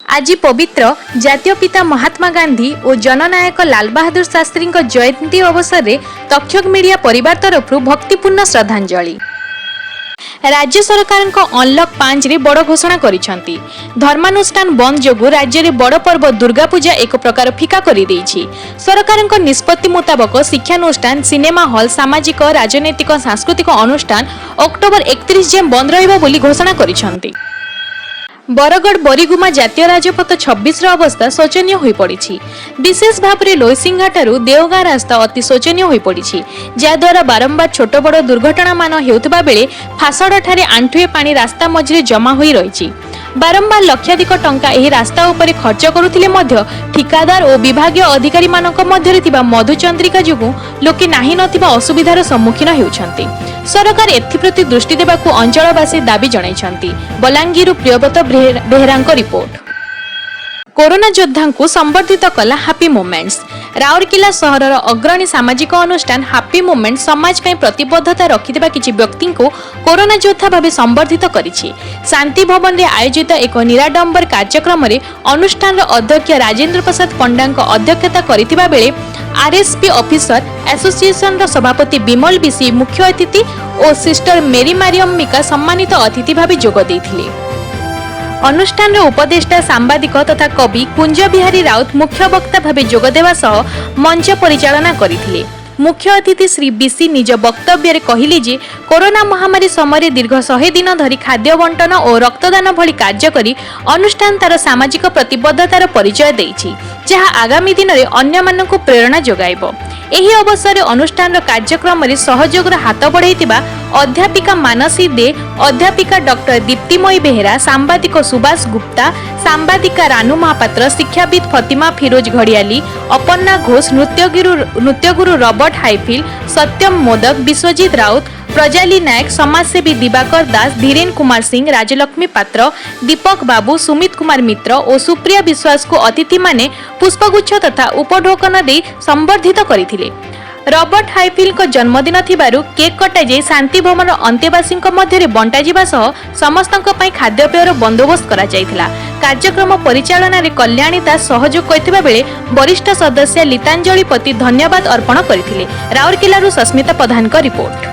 आज पवित्र जातीय पिता महात्मा गांधी और जननायक लाल बहादुर शास्त्री जयंती अवसर में तक्षक मीडिया परिवार तरफ भक्तिपूर्ण श्रद्धांजलि। राज्य सरकार अनलक 5 रे बड़ घोषणा करिसेंती। धर्मानुष्ठान बंद जोगु राज्य में बड़ पर्व दुर्गा पूजा एक प्रकार फिका कर देइछि। सरकार निष्पत्ति मुताबक शिक्षानुष्ठान, सिनेमा हॉल, सामाजिक, राजनैतिक, सांस्कृतिक अनुष्ठान अक्टोबर 31 जाए बंद रहिबा बोली घोषणा करिसेंती। बरगढ़ बरीगुमा जातीय राजपथ 26 अवस्था शोचनीय हो पड़ी। विशेष भाव में लोईसिंघा ठारू देवगाँ रास्ता अति शोचनीय हो पड़ी, जहाद्वारा बारंबार छोट बड़ दुर्घटना मान होउतबा बेले फासड़ ठारे आंठुए पानी रास्ता मझिरे जमा होई रहिछि। बारंबार लक्षाधिक टंका एही रास्ता उपरे खर्च करुथिले मध्य ठिकादार और विभागीय अधिकारी मानक मध्यरे थिबा मधुचंद्रिका जोगु लोके नाही नथिबा असुविधार सम्मुखीन हेउछन्ति। सरकार एथिप्रति दृष्टि देबाकू अंचलवासी दाबी जणाइछन्ति। बलांगीरु प्रियव्रत बेहेरांको रिपोर्ट। कोरोना योद्धा को संबर्धित कला हैप्पी मोमेंट्स। राउरकेला सहरर अग्रणी सामाजिक अनुष्ठान हैप्पी मोमेंट्स समाज में प्रतिबद्धता रखिथिबा किछि व्यक्ति को कोरोना योद्धा भाव संबर्धित करिछि। शांति भवन में आयोजित एक निराडंबर कार्यक्रम में अनुष्ठान अध्यक्ष राजेंद्र प्रसाद पंडा अध्यक्षता करिथिबा बेले आरएसपी ऑफिसर एसोसिएशन सभापति बिमल बिसी मुख्य अतिथि और सिस्टर मेरी मारियम्मिका सम्मानित अतिथि भाव जोग देथिले। अनुष्ठान उपदेष्टा सांबादिक तथा कवि कुंज बिहारी राउत मुख्य वक्ता भाव जोगदेवा सह मंच परिचालना करथिले। मुख्य अतिथि श्री बीसी निज वक्तव्य रे कहिले जे कोरोना महामारी समय दीर्घ 100 दिन धरी खाद्य बंटन और रक्तदान भली कार्य करी अनुष्ठान तार सामाजिक प्रतिबद्धतार परिचय देइछि, जहा आगामी दिन में अन्य मानकु प्रेरणा जोगाइबो। एही अवसर अनुष्ठान कार्यक्रम में सहयोग हाथ बढ़ाइथिबा अध्यापिका मानसी दे, अध्यापिका डॉक्टर दीप्तिमयी बेहेरा, सांबादिक सुभाष गुप्ता, सांबादिका रानू महापात्र, शिक्षाविद फतिमा फिरोज घड़ियाली, अपन्ना घोष, नृत्यगुरु रॉबर्ट हाईफिल, सत्यम मोदक, विश्वजीत राउत, प्रजाली नायक, समाजसेवी दिवाकर दास, धीरेन कुमार सिंह, राजलक्ष्मी पात्र, दीपक बाबू, सुमित कुमार मित्र और सुप्रिया विश्वास को अतिथि माने पुष्पगुच्छ तथा उपढोकन दे संबर्धित करथिले। रॉबर्ट हाईफिल को जन्मदिन थिबारु केक कटा जाई शांति भवन अंतेवासी मध्य बंटा जिबा सह समस्तक पई खाद्यपेयर बंदोबस्त करा जायथिला। कार्यक्रम परिचालना रे कल्याणी दास सहयोग करथिबा बेले वरिष्ठ सदस्य लीतांजलि पति धन्यवाद अर्पण करथिले। राउरकेला रु सस्मिता प्रधान को रिपोर्ट।